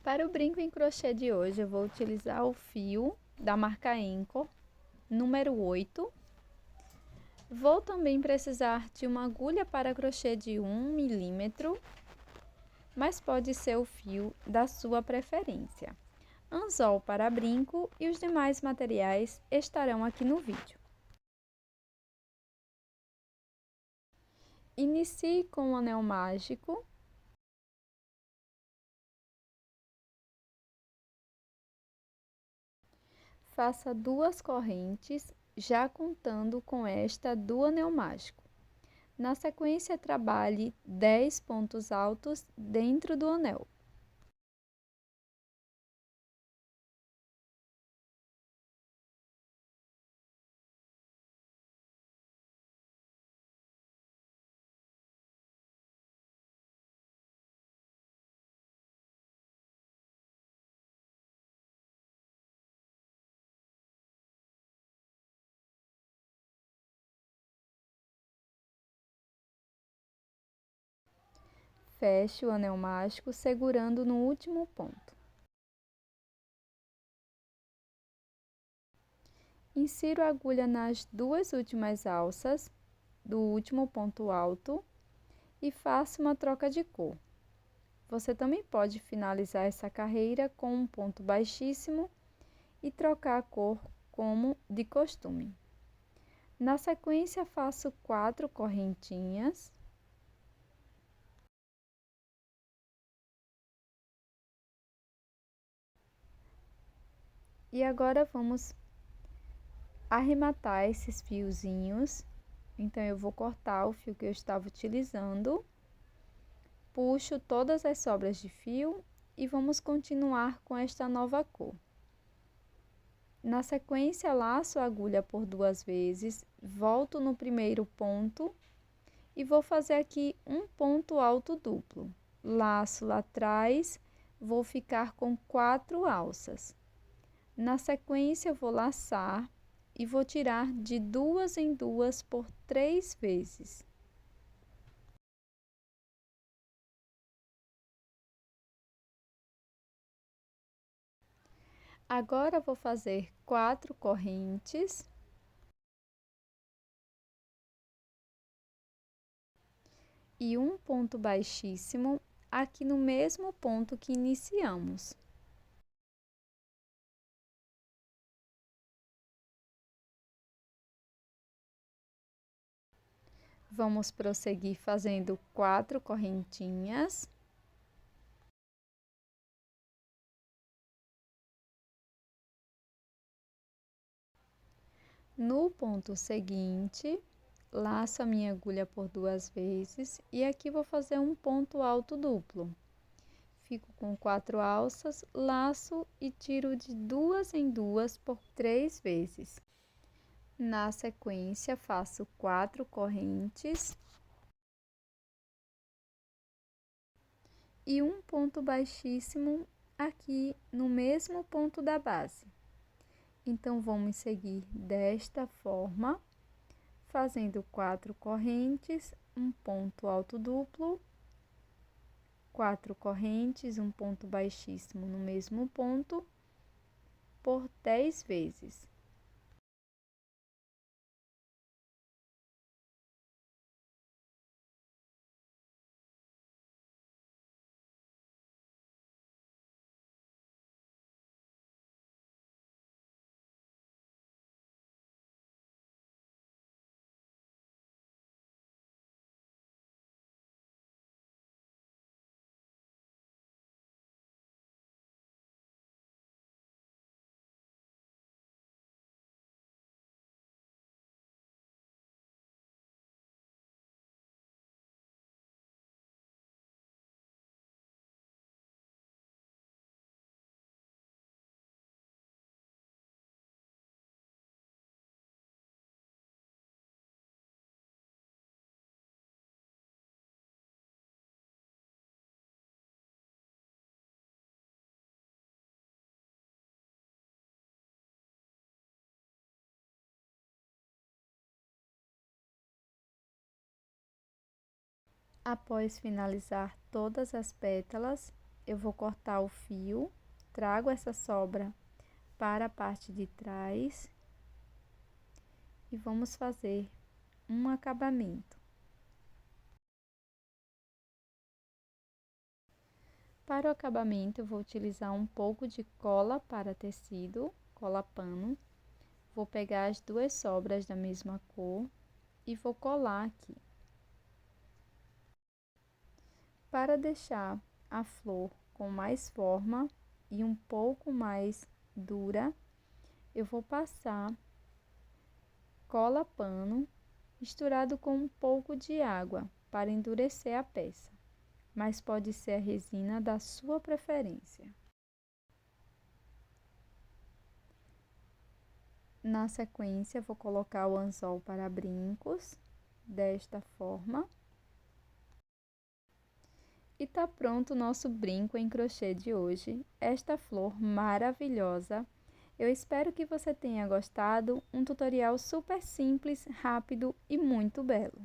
Para o brinco em crochê de hoje, eu vou utilizar o fio da marca Enco, número 8. Vou também precisar de uma agulha para crochê de 1 milímetro, mas pode ser o fio da sua preferência. Anzol para brinco e os demais materiais estarão aqui no vídeo. Inicie com o anel mágico. Faça 2 correntes, já contando com esta do anel mágico. Na sequência, trabalhe 10 pontos altos dentro do anel. Feche o anel mágico segurando no último ponto. Insira a agulha nas 2 últimas alças do último ponto alto e faça uma troca de cor. Você também pode finalizar essa carreira com um ponto baixíssimo e trocar a cor como de costume. Na sequência, faço 4 correntinhas. E agora vamos arrematar esses fiozinhos. Então, eu vou cortar o fio que eu estava utilizando, puxo todas as sobras de fio e vamos continuar com esta nova cor. Na sequência, laço a agulha por 2 vezes, volto no primeiro ponto e vou fazer aqui um ponto alto duplo. Laço lá atrás, vou ficar com 4 alças. Na sequência, eu vou laçar e vou tirar de 2 em 2 por 3 vezes. Agora, vou fazer 4 correntes. E um ponto baixíssimo aqui no mesmo ponto que iniciamos. Vamos prosseguir fazendo 4 correntinhas. No ponto seguinte, laço a minha agulha por 2 vezes e aqui vou fazer um ponto alto duplo. Fico com 4 alças, laço e tiro de 2 em 2 por 3 vezes. Na sequência, faço 4 correntes e um ponto baixíssimo aqui no mesmo ponto da base. Então, vamos seguir desta forma, fazendo 4 correntes, um ponto alto duplo, 4 correntes, um ponto baixíssimo no mesmo ponto, por 10 vezes. Após finalizar todas as pétalas, eu vou cortar o fio, trago essa sobra para a parte de trás e vamos fazer um acabamento. Para o acabamento, eu vou utilizar um pouco de cola para tecido, cola pano. Vou pegar as duas sobras da mesma cor e vou colar aqui. Para deixar a flor com mais forma e um pouco mais dura, eu vou passar cola pano misturado com um pouco de água para endurecer a peça, mas pode ser a resina da sua preferência. Na sequência, vou colocar o anzol para brincos, desta forma. E tá pronto o nosso brinco em crochê de hoje, esta flor maravilhosa. Eu espero que você tenha gostado, um tutorial super simples, rápido e muito belo.